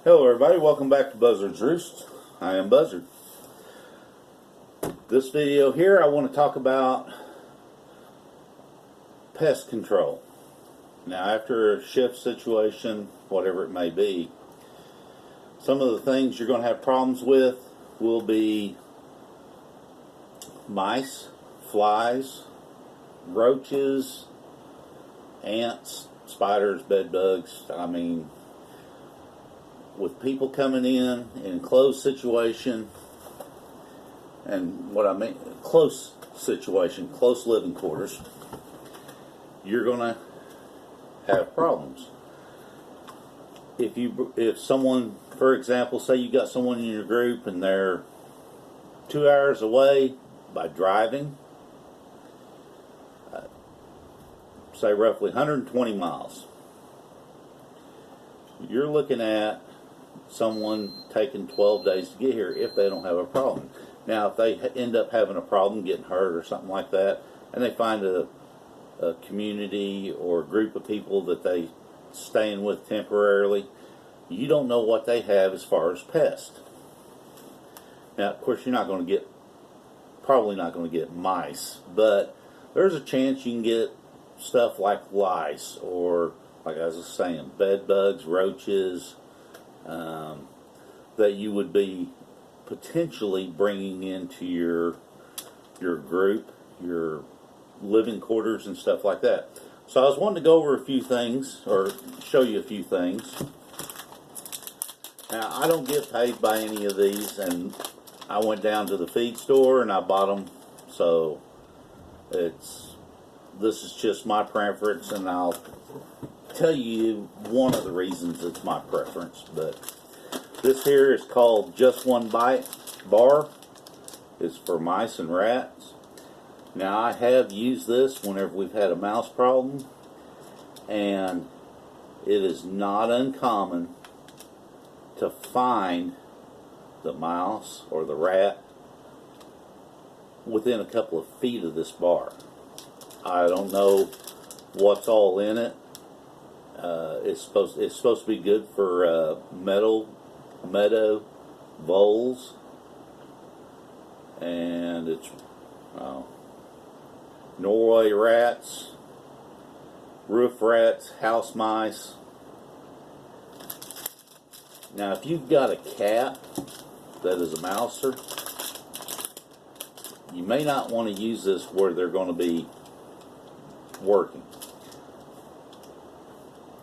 Hello everybody, welcome back to Buzzard-Roost. I am Buzzard. This video here I want to talk about pest control. Now after a shift situation, whatever it may be, some of the things you're going to have problems with will be mice, flies, roaches, ants, spiders, bed bugs. I mean, with people coming in closed situation, and what I mean, close situation, close living quarters, you're going to have problems. If someone, for example, say you got someone in your group and they're 2 hours away by driving, say roughly 120 miles, you're looking at someone taking 12 days to get here if they don't have a problem. Now, if they end up having a problem, getting hurt or something like that, and they find a community or a group of people that they staying with temporarily, you don't know what they have as far as pests. Now, of course, you're not going to get, probably not going to get mice, but there's a chance you can get stuff like lice or, like I was saying, bed bugs, roaches, that you would be potentially bringing into your group, your living quarters and stuff like that. So I was wanting to go over a few things, or show you a few things. Now, I don't get paid by any of these, and I went down to the feed store and I bought them, so this is just my preference, and I'll tell you one of the reasons it's my preference. But this here is called Just One Bite bar. It's for mice and rats. Now, I have used this whenever we've had a mouse problem, and it is not uncommon to find the mouse or the rat within a couple of feet of this bar. I don't know what's all in it. It's supposed to be good for meadow voles, and it's Norway rats, roof rats, house mice. Now, if you've got a cat that is a mouser, you may not want to use this where they're going to be working.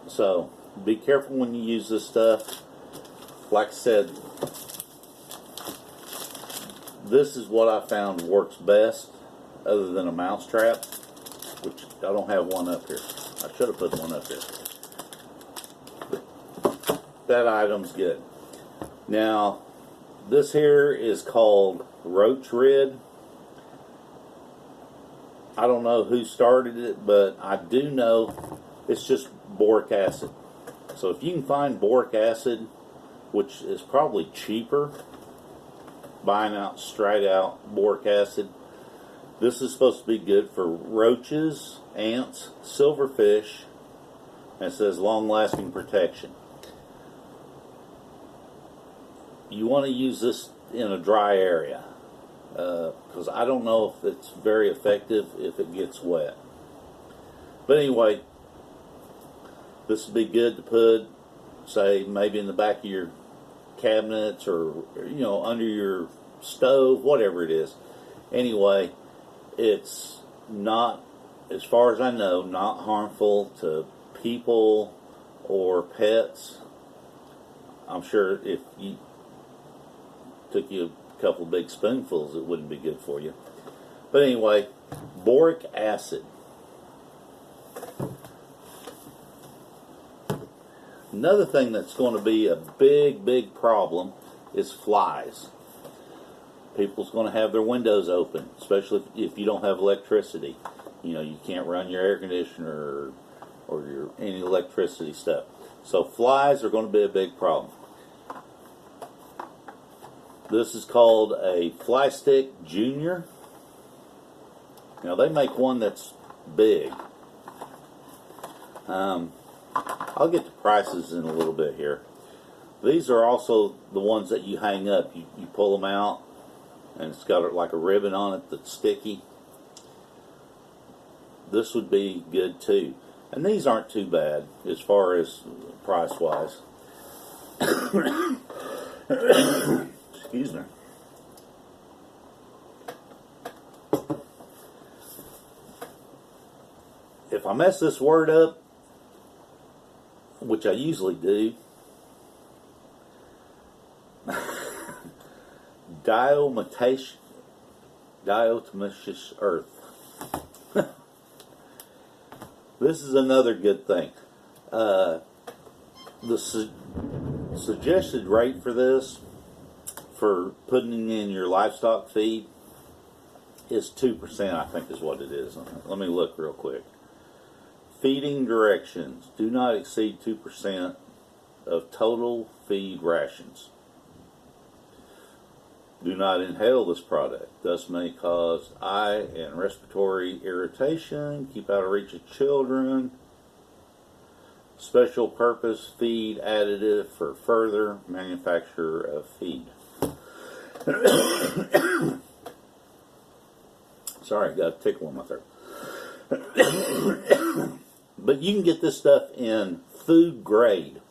So be careful when you use this stuff. Like I said, this is what I found works best other than a mouse trap, which I don't have one up here. I should have put one up here. But that item's good. Now, this here is called Roach Rid. I don't know who started it, but I do know it's just boric acid. So if you can find boric acid, which is probably cheaper, buying out straight out boric acid, this is supposed to be good for roaches, ants, silverfish, and it says long-lasting protection. You want to use this in a dry area, because I don't know if it's very effective if it gets wet. But anyway, this would be good to put, say, maybe in the back of your cabinets, or under your stove, whatever it is. Anyway, it's not, as far as I know, not harmful to people or pets. I'm sure if you took you a couple big spoonfuls, it wouldn't be good for you. But anyway, boric acid. Another thing that's going to be a big problem is flies. People's going to have their windows open, especially if you don't have electricity. You can't run your air conditioner or any electricity stuff. So flies are going to be a big problem. This is called a Fly Stick Junior. Now, they make one that's big. I'll get the prices in a little bit here. These are also the ones that you hang up. You pull them out, and it's got like a ribbon on it that's sticky. This would be good too. And these aren't too bad as far as price-wise. Excuse me. If I mess this word up, which I usually do, diatomaceous earth. This is another good thing. The suggested rate for this, for putting in your livestock feed, is 2%, I think is what it is. Let me look real quick. Feeding directions: do not exceed 2% of total feed rations. Do not inhale this product. Thus may cause eye and respiratory irritation. Keep out of reach of children. Special purpose feed additive for further manufacture of feed. Sorry, got a tickle in my throat. But you can get this stuff in food grade.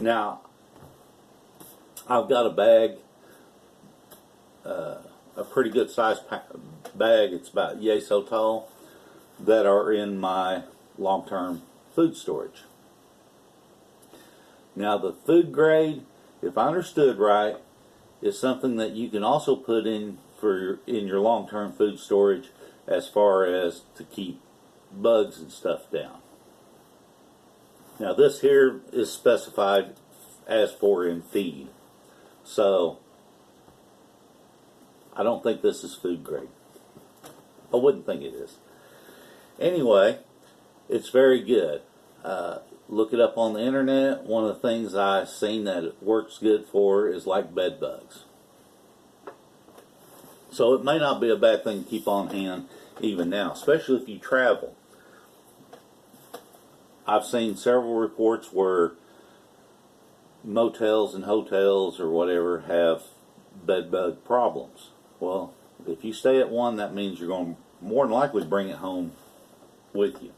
Now, I've got a bag, a pretty good sized bag. It's about yay so tall, that are in my long-term food storage. Now, the food grade, if I understood right, is something that you can also put in in your long-term food storage, as far as to keep bugs and stuff down. Now, this here is specified as for in feed, so I don't think this is food grade. I wouldn't think it is. Anyway, it's very good. Look it up on the internet. One of the things I've seen that it works good for is like bed bugs. So it may not be a bad thing to keep on hand even now, especially if you travel. I've seen several reports where motels and hotels or whatever have bed bug problems. Well, if you stay at one, that means you're going to more than likely bring it home with you.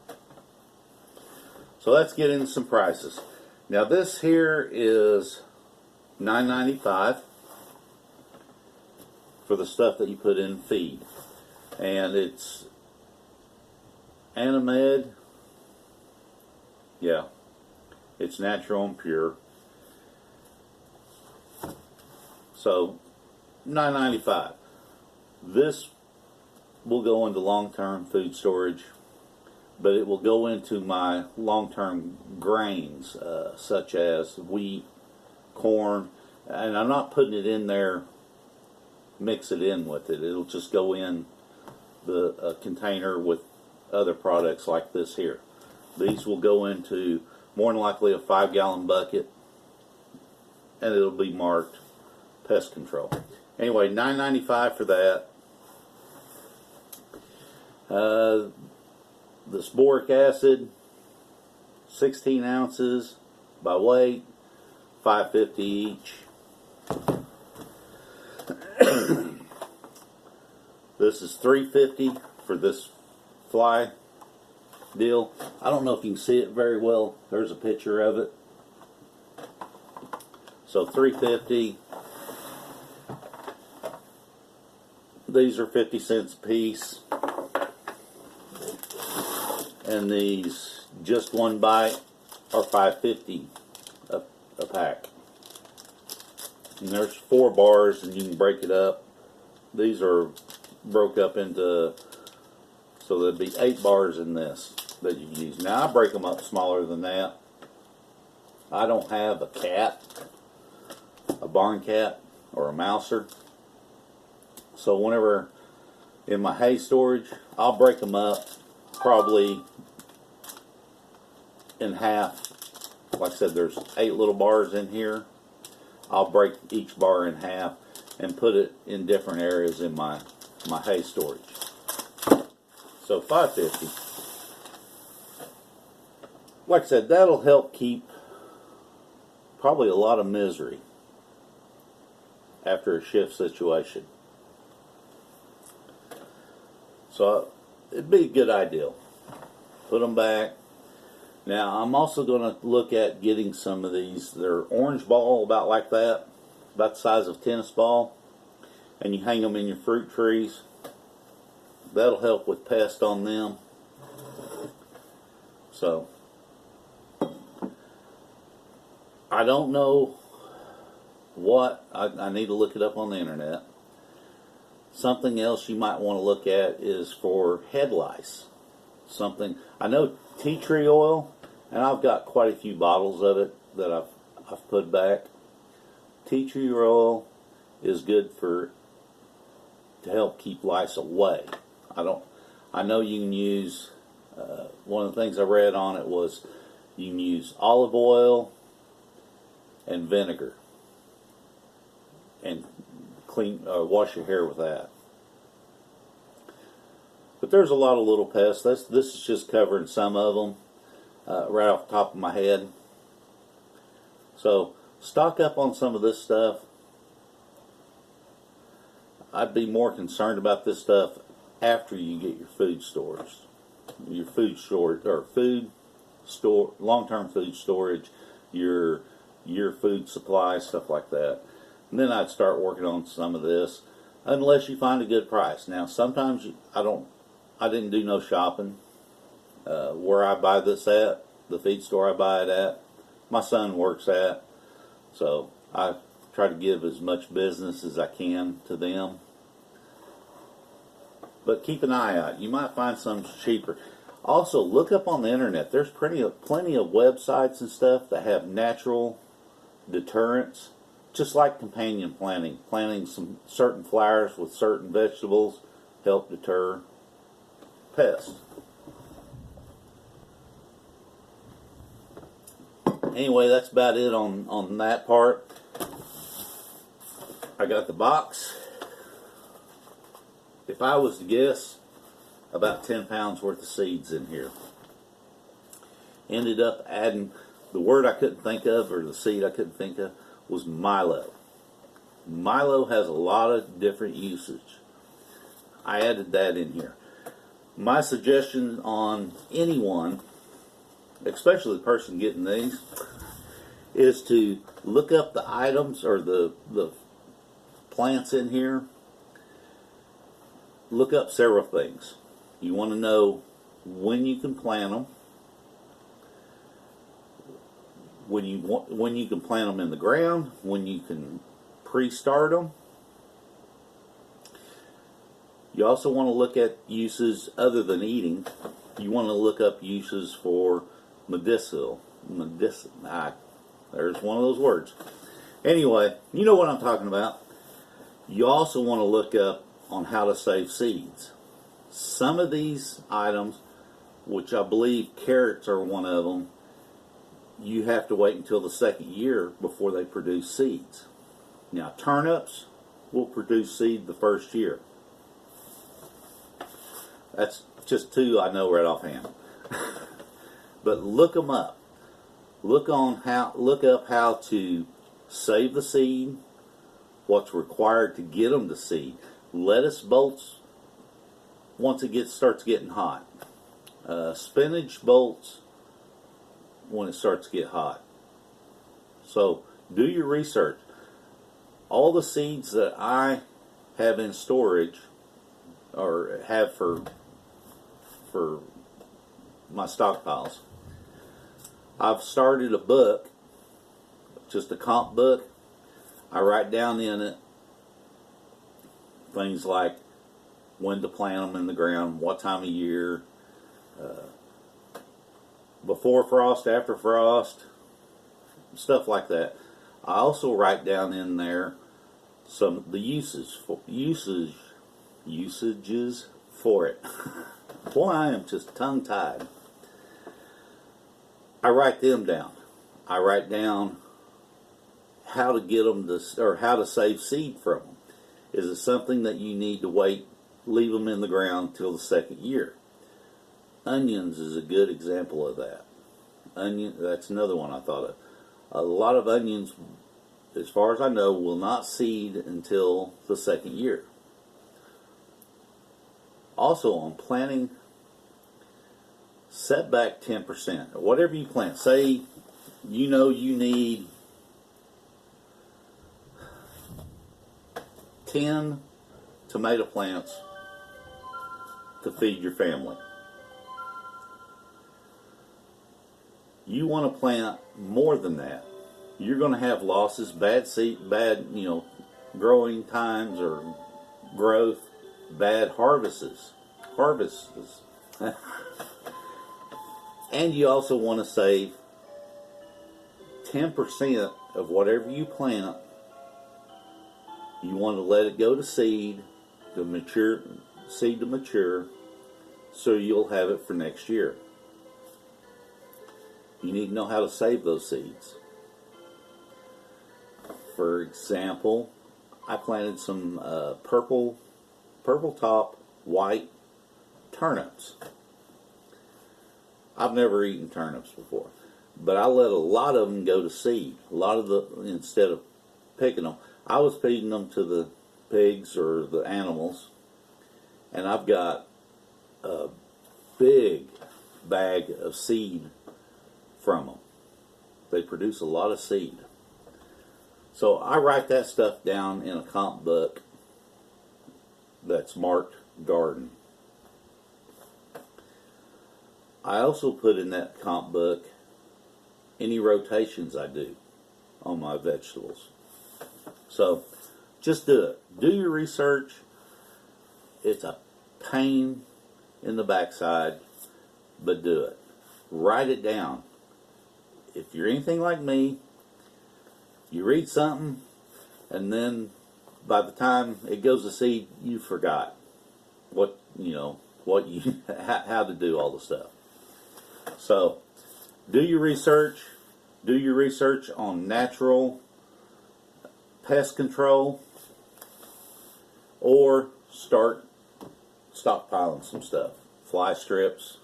So let's get into some prices. Now, this here is $9.95 for the stuff that you put in feed, and it's Animed. Yeah, it's natural and pure. So $9.95. This will go into long-term food storage, but it will go into my long-term grains, such as wheat, corn, and I'm not putting it in there, mix it in with it. It'll just go in the container with other products like this here. These will go into more than likely a 5-gallon bucket, and it'll be marked pest control. Anyway, $9.95 for that. The sporic acid, 16 ounces by weight, $5.50 each. This is $3.50 for this fly deal. I don't know if you can see it very well. There's a picture of it. So $3.50. These are 50 cents a piece. And these just one bite are $5.50 a pack. And there's 4 bars, and you can break it up. These are broke up into, so there'd be 8 bars in this that you can use. Now I break them up smaller than that. I don't have a cat, a barn cat, or a mouser. So whenever in my hay storage, I'll break them up probably in half. Like I said, there's 8 little bars in here. I'll break each bar in half and put it in different areas in my hay storage. So $5.50. Like I said, that'll help keep probably a lot of misery after a shift situation. So it'd be a good idea. Put them back. Now I'm also going to look at getting some of these. They're orange ball, about like that, about the size of a tennis ball, and you hang them in your fruit trees. That'll help with pests on them. So I don't know what, I need to look it up on the internet. Something else you might want to look at is for head lice. Something, I know tea tree oil, and I've got quite a few bottles of it that I've put back. Tea tree oil is good to help keep lice away. I know you can use, one of the things I read on it was you can use olive oil and vinegar and wash your hair with that. But there's a lot of little pests. This is just covering some of them right off the top of my head. So stock up on some of this stuff. I'd be more concerned about this stuff after you get your food stores, your food store, long-term food storage, your food supply, stuff like that. And then I'd start working on some of this, unless you find a good price. Now, sometimes I didn't do no shopping. Where I buy this at, the feed store I buy it at, my son works at, so I try to give as much business as I can to them. But keep an eye out. You might find some cheaper. Also, look up on the internet. There's plenty of websites and stuff that have natural deterrents, just like companion planting. Planting some certain flowers with certain vegetables help deter pests. Anyway, that's about it on that part. I got the box. If I was to guess, about 10 pounds worth of seeds in here. Ended up adding, the word I couldn't think of, or the seed I couldn't think of, was milo. Milo has a lot of different usage. I added that in here. My suggestion on anyone, especially the person getting these, is to look up the items or the plants in here. Look up several things. You want to know when you can plant them, when you can plant them in the ground, when you can pre-start them. You also want to look at uses other than eating. You want to look up uses for medicinal. There's one of those words. Anyway, you know what I'm talking about. You also want to look up on how to save seeds. Some of these items, which I believe carrots are one of them, you have to wait until the second year before they produce seeds. Now, turnips will produce seed the first year. That's just two I know right offhand. But look them up. Look up how to save the seed, what's required to get them to seed. Lettuce bolts once it starts getting hot. Spinach bolts when it starts to get hot. So do your research. All the seeds that I have in storage or have for my stockpiles, I've started a book, just a comp book. I write down in it things like when to plant them in the ground, what time of year, before frost, after frost, stuff like that. I also write down in there some of the usages for it. Boy, I am just tongue-tied. I write them down. I write down how to get them to, or how to save seed from them. Is it something that you need to wait, leave them in the ground till the second year? Onions is a good example of that. That's another one I thought A lot of onions, as far as I know, will not seed until the second year. Also, on planting, set back 10%. Whatever you plant, say you know you need 10 tomato plants to feed your family. You want to plant more than that. You're going to have losses, bad seed, bad, growing times or growth, bad harvests. And you also want to save 10% of whatever you plant. You want to let it go to seed, to mature, so you'll have it for next year. You need to know how to save those seeds. For example, I planted some purple top, white turnips. I've never eaten turnips before, but I let a lot of them go to seed. Instead of picking them, I was feeding them to the pigs or the animals, and I've got a big bag of seed from them. They produce a lot of seed. So I write that stuff down in a comp book that's marked garden. I also put in that comp book any rotations I do on my vegetables. So just do it. Do your research. It's a pain in the backside, but do it. Write it down. If you're anything like me, you read something, and then by the time it goes to seed, you forgot how to do all the stuff. So, do your research. Do your research on natural pest control, or start stockpiling some stuff. Fly strips,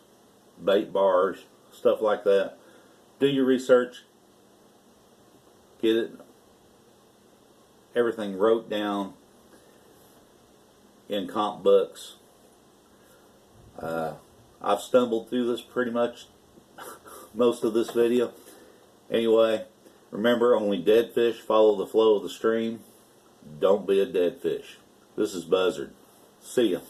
bait bars, stuff like that. Do your research. Get everything wrote down in comp books. I've stumbled through this pretty much most of this video. Anyway, remember, only dead fish follow the flow of the stream. Don't be a dead fish. This is Buzzard. See ya.